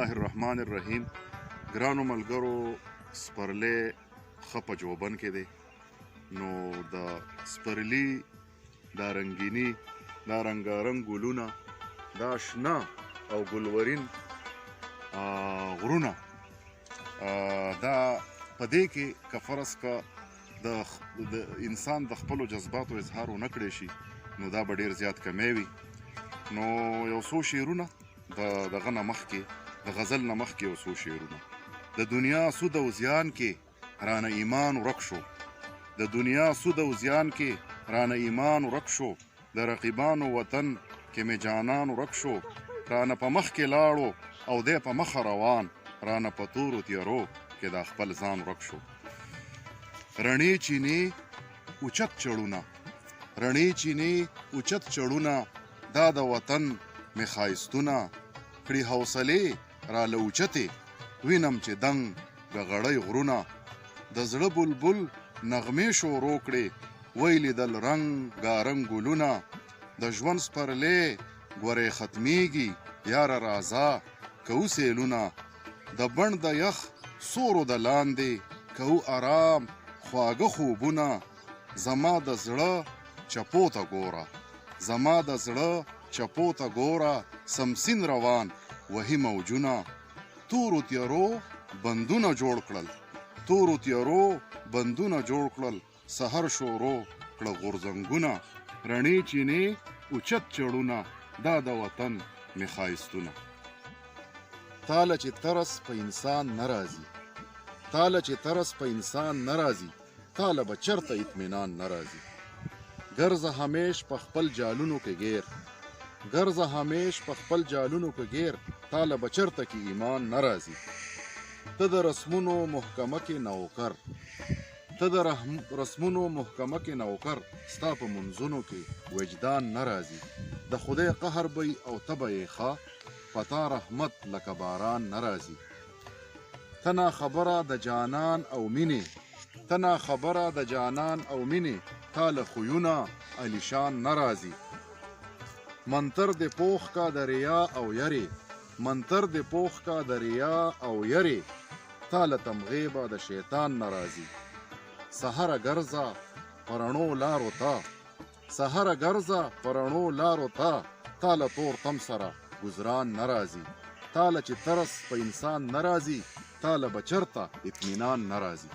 الله الرحمن الرحیم. ګرانو ملګرو، سپرلی ښه په جوبن کې دی. نو د سپرلي دا رنګیني، دا رنګارنګ ګلونه، دا شنه او ګلورین غرونه، دا په دې کې که فرض که د انسان د خپلو جذباتو اظهار ونه کړی شي نو دا به ډېر زیات کمی وي. نو یو څو شعرونه د دغه نه مخکې، د غزل نه مخکې یو څو شعرونه. د دنیا سود او زیان کې رانه ایمان ورک شو، د دنیا سود او زیان کې رانه ایمان ورک شو، د رقیبانو وطن کې مې جانان ورک شو، رانه په مخ کې لاړو او دی په مخه روان، رانه په تورو تیارو کې دا خپل ځان ورک شو. رڼې چینې اوچت چړونه، رڼې چینې اوچت چړونه، دا د وطن مې ښایستونه، کړي حوصلې راله اوچتې، وینم چې دنګ ګغړی غرونه، د زړه بلبل نغمې شروع کړې، ویې لیدل رنګارنګ ګلونه، د ژوند سپرلی ګورې ختمیږي، یاره راځه کوو سیلونه، د بڼ د یخ سورو د لاندې کوو ارام خواږه خوبونه، زما د زړه چپو ته ګوره، زما د زړه چپو ته ګوره، سمسین روان وهي موجونه، تورو تیارو بندونه جوړ کړل، تورو تیارو بندونه جوړ کړل، سحر شورو کړه غورځنګونه، رڼې چینې اوچت چړونه، دا د وطن مې ښایستونه. تاله چې ترس په انسان نه راځي، تاله چې ترس په انسان نه راځي، تاله به چرته اطمینان نه راځي. ګرځه همیش په خپل جالونو کې ګیر، ګرځه همیش په خپل جالونو کې ګیر، تاله به چرته کې ایمان نه راځي. ته د رسمونو محکمه کې نوکر، ته د رسمونو محکمه کې نوکر، ستا په منځونو کې وجدان نه راځي. د خدای قهر به او ته به یې ښه، په تا رحمت لکه باران نه راځي. ته نا خبره د جانان او مینې، ته نا خبره د جانان او مینې، تا له خویونه علیشان نه راځي. منتر دې پوخ کا د ریا او یری، منتر دې پوخ کا د ریا او یری، تا له تمغې به د شیطان نه راځي. سهره ګرځه په رڼو لارو ته، سهره ګرځه په رڼو لارو ته، تا له تور تم سره ګزران نه راځي. تا له چې ترس په انسان نه راځي، تا له به چرته اطمینان نه راځي.